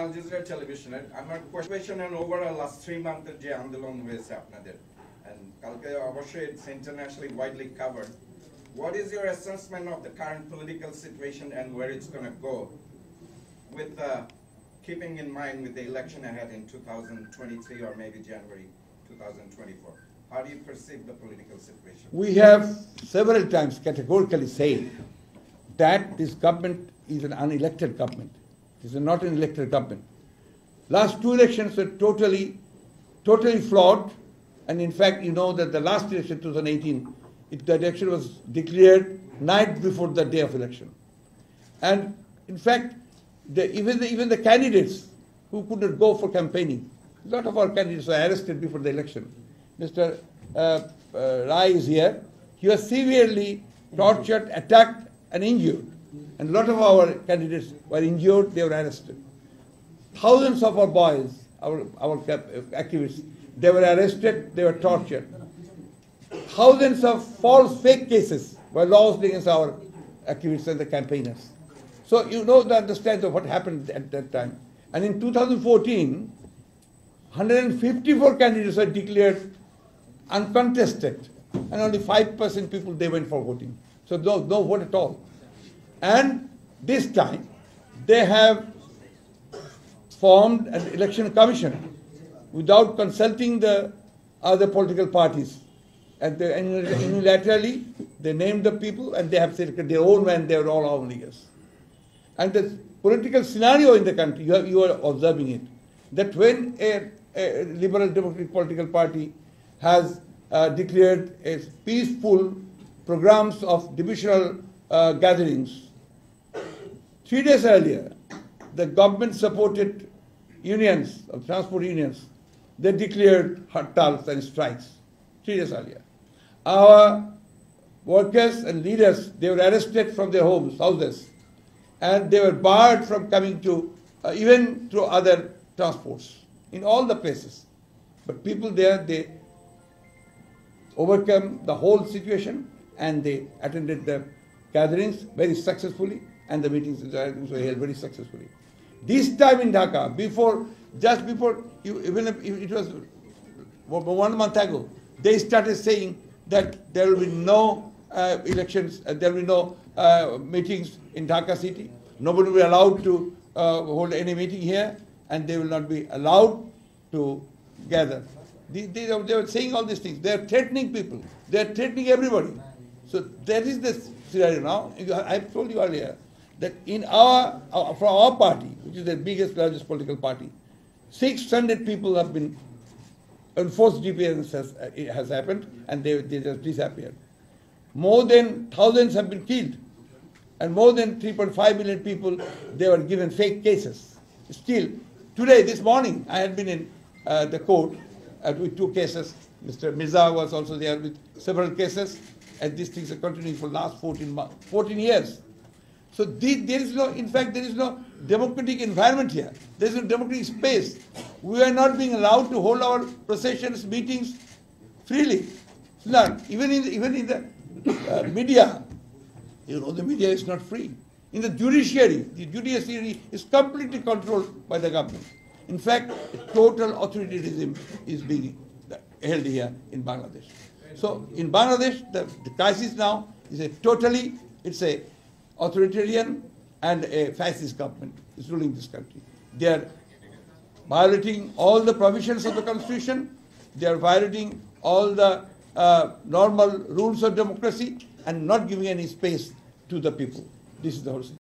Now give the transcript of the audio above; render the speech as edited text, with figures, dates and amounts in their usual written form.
Al Jazeera television আমার question and overall last 3 months যে আন্দোলন হয়েছে আপনাদের and কালকে অবশ্যই it's internationally widely covered. What is your assessment of the current political situation and where it's going to go with keeping in mind with the election ahead in 2023 or maybe January 2024? How do you perceive the political situation? We have several times categorically said that this government is an unelected government. This is not an elected government. Last two elections were totally flawed, and in fact, you know that the last election, 2018, the election was declared night before the day of election, and in fact, even the candidates who couldn't go for campaigning, a lot of our candidates were arrested before the election. Mr. Rai is here. He was severely tortured, attacked, and injured. And a lot of our candidates were injured, they were arrested. Thousands of our boys, our activists, they were arrested, they were tortured. Thousands of false fake cases were lodged against our activists and the campaigners. So you know the understand of what happened at that time. And in 2014, 154 candidates were declared uncontested, and only 5% people they went for voting. So no vote at all. And this time, they have formed an election commission without consulting the other political parties. And unilaterally, they named the people and they have selected their own men, they are all our leaders. And the political scenario in the country, you are observing it, that when a liberal democratic political party has declared a peaceful programs of divisional gatherings, 3 days earlier, the government-supported unions, of transport unions, they declared hartals and strikes 3 days earlier. Our workers and leaders, they were arrested from their houses, and they were barred from coming to, even to other transports, in all the places. But people there, they overcome the whole situation, and they attended the gatherings very successfully, and the meetings were held very successfully. This time in Dhaka, just before, even if it was 1 month ago, they started saying that there will be no elections, there will be no meetings in Dhaka city. Nobody will be allowed to hold any meeting here, and they will not be allowed to gather. They were saying all these things. They are threatening people. They are threatening everybody. So that is the scenario now. I told you earlier that from our party, which is the biggest, largest political party, 600 people have been enforced disappearance has happened, and they just disappeared. More than thousands have been killed, and more than 3.5 million people, they were given fake cases. Still, today, this morning, I had been in the court with 2 cases. Mr. Mirza was also there with several cases, and these things are continuing for the last 14 years. So there is no, in fact, there is no democratic environment here. There is no democratic space. We are not being allowed to hold our processions, meetings freely. None. Even in the media, you know, the media is not free. In the judiciary is completely controlled by the government. In fact, total authoritarianism is being held here in Bangladesh. So in Bangladesh, the crisis now is it's a authoritarian and a fascist government is ruling this country. They are violating all the provisions of the constitution. They are violating all the normal rules of democracy and not giving any space to the people. This is the whole situation.